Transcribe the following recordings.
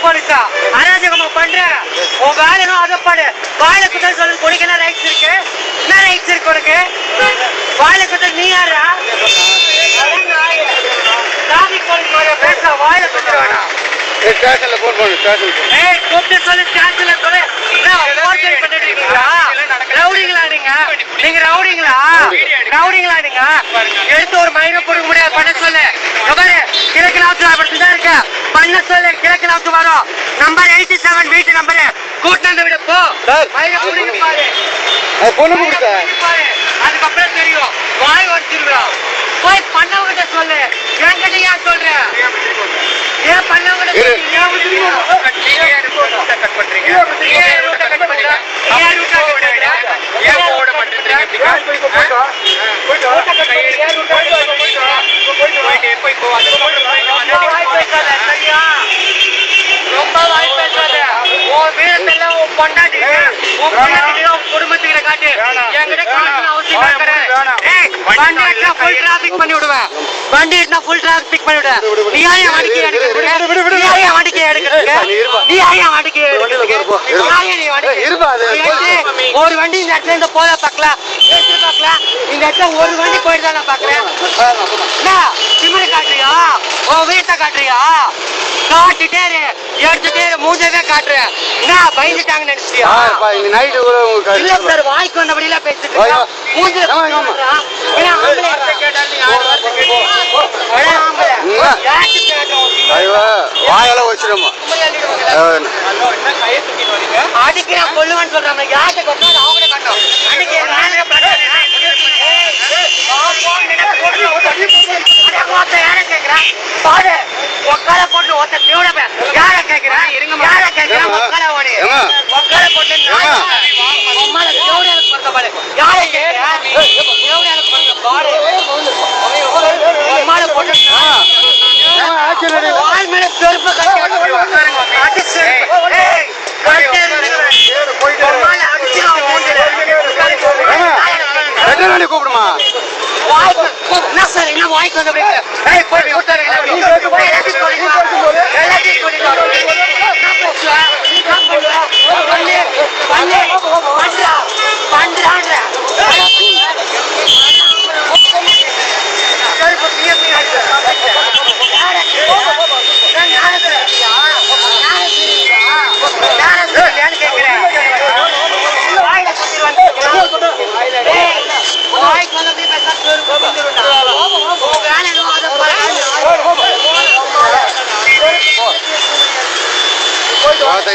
போலீஸா அராஜகமா பண்ற உன் வேலையும் அதை பாடு. வாயில குத்தல் சொல்லு, உனக்கு என்ன ரைட்ஸ் இருக்கு? என்ன ரைட்ஸ் இருக்கு உனக்கு? வாயில குத்தல் நீ யாரா? டிராபிக் போலீஸ் வர பேச வாயில குத்தல் வேணாம். ஸ்டேஷன்ல போன் பண்ணு, ஸ்டேஷன் கூப்பிட்டு சொல்லு, ஸ்டேஷன்ல சொல்லு. பண்ணிட்டு இருக்கீங்களா? ரவுடிங்களா நீங்க ரவுடிங்களா? ரவுடிங்களா நீங்க? எடுத்து ஒரு மைனம் கொடுக்க முடியாது, பண்ண சொல்லு. கிழக்கு நாத்து தான் இருக்க, பண்ண சொல்லு. கிழக்கு நாத்து வரும் நம்பர் 87 வீட்டு நம்பரு. கூட்டினு விட போ. பாரு, அதுக்கப்புறம் தெரியும். வாய் வச்சிருவோம். போய் பண்ணவங்கிட்ட சொல்லு. என்கிட்ட ஏன் சொல்ற? ஏன் பண்ணவங்கிட்ட ரொம்ப வாய் பேசாத. உன் வீரத்தெல்லாம் உன் பொண்டாட்டி குடும்பத்துக்கிட்ட காட்டு. என்கிட்ட காசு அவசியம் ஃபுல் டிராபிக் பண்ணி விடுவேன். வண்டி ஃபுல் டிராபிக் பண்ணி விடுவேன். நீ யாரையா வண்டிக்கு எடுக்கிறதுக்கு? நீ யாரையா வண்டிக்கு எடுக்கிறதுக்கு? நீ யாரையா வண்டிக்கு எடுக்கிறதுக்கு? ஒரு வண்டி இந்த இடத்துல இருந்து போத பாக்கலாம், பாக்கலாம். இந்த இடத்துல ஒரு வண்டி போயிட்டு தான் நான் பாக்குறேன். சிம்மரை காட்டுறியா? உன் வீட்டை காட்டுறியா? காட்டுட்டே எடுத்துட்டே மூஞ்சவே காட்டுறேன். என்ன பயந்துட்டாங்க நினைச்சியா? இல்ல சார், வாய்க்கு வந்தபடி எல்லாம் பேசிட்டு அடிக்கிறேன் கொல்லுவான்னு சொல்றாங்க. யார்கிட்ட கொண்டாது அவங்க காட்டும். யார கேக்குறேன் பாரு, ஒக்கால போட்டு ஒத்த தேவட யார கேக்குறேன்? யார கேக்குறேன்? ஒக்கால ஓடி ஒக்கால போட்டு உம்மால தேவட பாரு. யார கேக்குறேன்? தேவட பாரு. உம்மால போட்டு வாய் மேல செருப்பு கட்டி அடிச்சு கூப்பிடுமா? என்ன சார், என்ன வாய்க்கு வந்து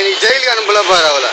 நீ ஜெயிலுக்கு அனுப்பல பாரு அவளை.